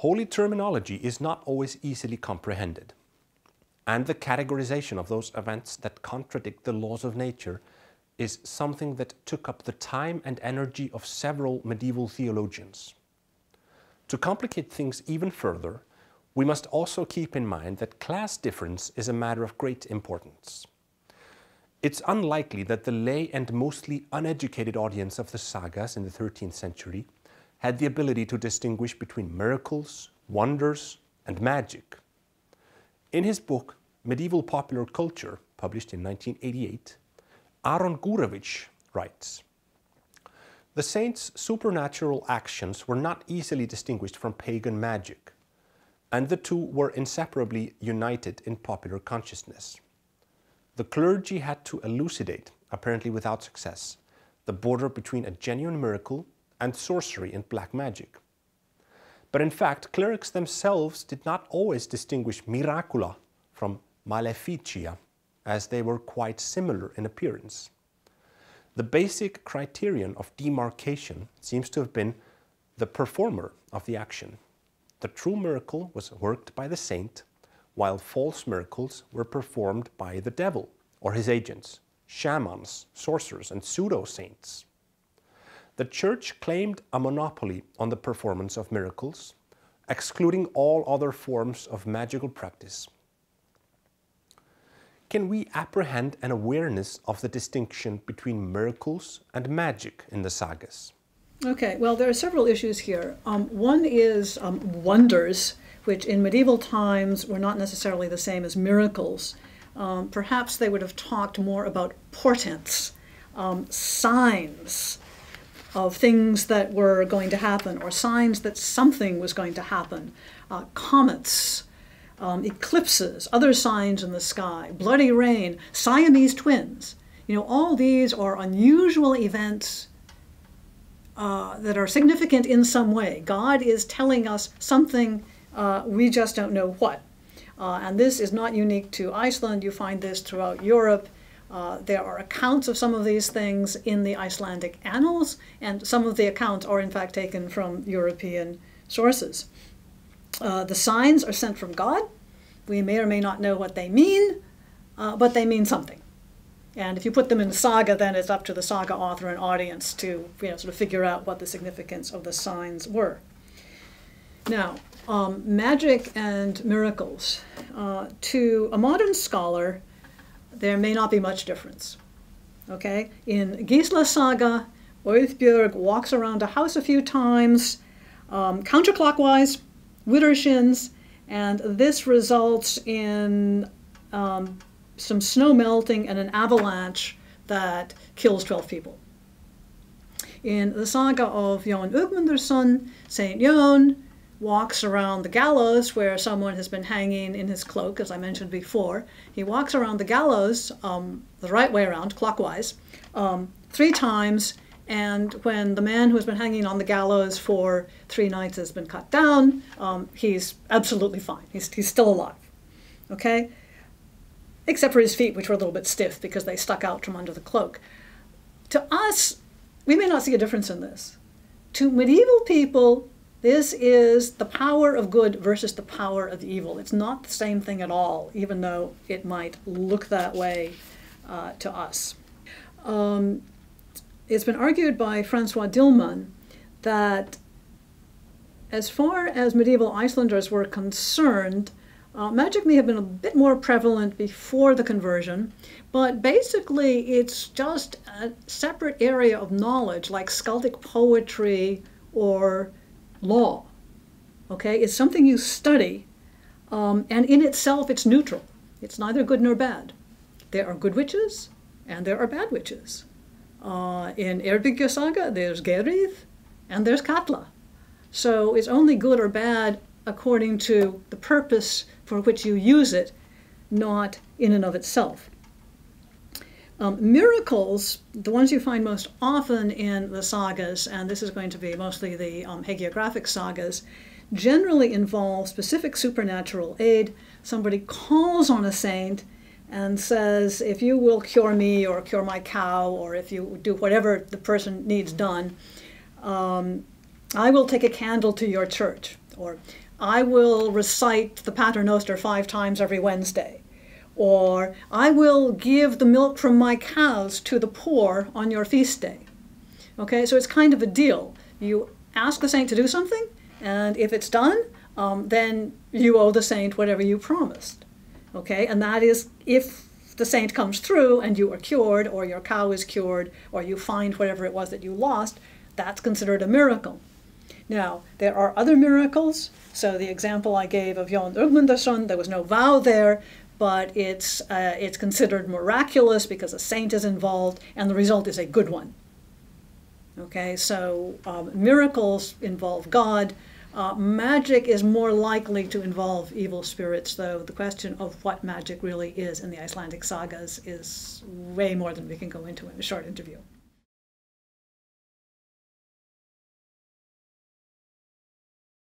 Holy terminology is not always easily comprehended, and the categorization of those events that contradict the laws of nature is something that took up the time and energy of several medieval theologians. To complicate things even further, we must also keep in mind that class difference is a matter of great importance. It's unlikely that the lay and mostly uneducated audience of the sagas in the 13th century had the ability to distinguish between miracles, wonders, and magic. In his book, Medieval Popular Culture, published in 1988, Aaron Gurevich writes, "The saints' supernatural actions were not easily distinguished from pagan magic, and the two were inseparably united in popular consciousness. The clergy had to elucidate, apparently without success, the border between a genuine miracle and sorcery and black magic. But in fact, clerics themselves did not always distinguish miracula from maleficia, as they were quite similar in appearance. The basic criterion of demarcation seems to have been the performer of the action. The true miracle was worked by the saint, while false miracles were performed by the devil or his agents, shamans, sorcerers, and pseudo-saints. The Church claimed a monopoly on the performance of miracles, excluding all other forms of magical practice. Can we apprehend an awareness of the distinction between miracles and magic in the sagas?" Okay, well, there are several issues here. One is wonders, which in medieval times were not necessarily the same as miracles. Perhaps they would have talked more about portents, signs of things that were going to happen, or signs that something was going to happen, comets, eclipses, other signs in the sky, bloody rain, Siamese twins. You know, all these are unusual events that are significant in some way. God is telling us something, we just don't know what. And this is not unique to Iceland. You find this throughout Europe. There are accounts of some of these things in the Icelandic annals, and some of the accounts are in fact taken from European sources. The signs are sent from God. We may or may not know what they mean, but they mean something. And if you put them in the saga, then it's up to the saga author and audience to sort of figure out what the significance of the signs were. Now, magic and miracles. To a modern scholar, there may not be much difference. Okay? In Gisla Saga, Oeðbjörg walks around a house a few times, counterclockwise, widdershins, and this results in some snow melting and an avalanche that kills 12 people. In the saga of Jón Ögmundarson, Saint Jón walks around the gallows where someone has been hanging in his cloak, as I mentioned before. He walks around the gallows the right way around, clockwise, 3 times, and when the man who has been hanging on the gallows for 3 nights has been cut down, he's absolutely fine. He's still alive, okay? Except for his feet, which were a little bit stiff because they stuck out from under the cloak. To us, we may not see a difference in this. To medieval people, this is the power of good versus the power of evil. It's not the same thing at all, even though it might look that way to us. It's been argued by Francois Dillman that as far as medieval Icelanders were concerned, magic may have been a bit more prevalent before the conversion, but basically it's just a separate area of knowledge like skaldic poetry or law. Okay, it's something you study, and in itself it's neutral. It's neither good nor bad. There are good witches and there are bad witches. In Eyrbyggja Saga, there's Geirrið and there's Katla. So it's only good or bad according to the purpose for which you use it, not in and of itself. Miracles, the ones you find most often in the sagas, and this is going to be mostly the hagiographic sagas, generally involve specific supernatural aid. Somebody calls on a saint and says, if you will cure me or cure my cow, or if you do whatever the person needs done, I will take a candle to your church. Or I will recite the Pater Noster 5 times every Wednesday. Or I will give the milk from my cows to the poor on your feast day. Okay, so it's kind of a deal. You ask the saint to do something, and if it's done, then you owe the saint whatever you promised. Okay, and that is if the saint comes through and you are cured, or your cow is cured, or you find whatever it was that you lost, that's considered a miracle. Now, there are other miracles. So the example I gave of Jón Ögmundarson, there was no vow there, but it's considered miraculous because a saint is involved, and the result is a good one. Okay, so miracles involve God. Magic is more likely to involve evil spirits, though the question of what magic really is in the Icelandic sagas is way more than we can go into in a short interview.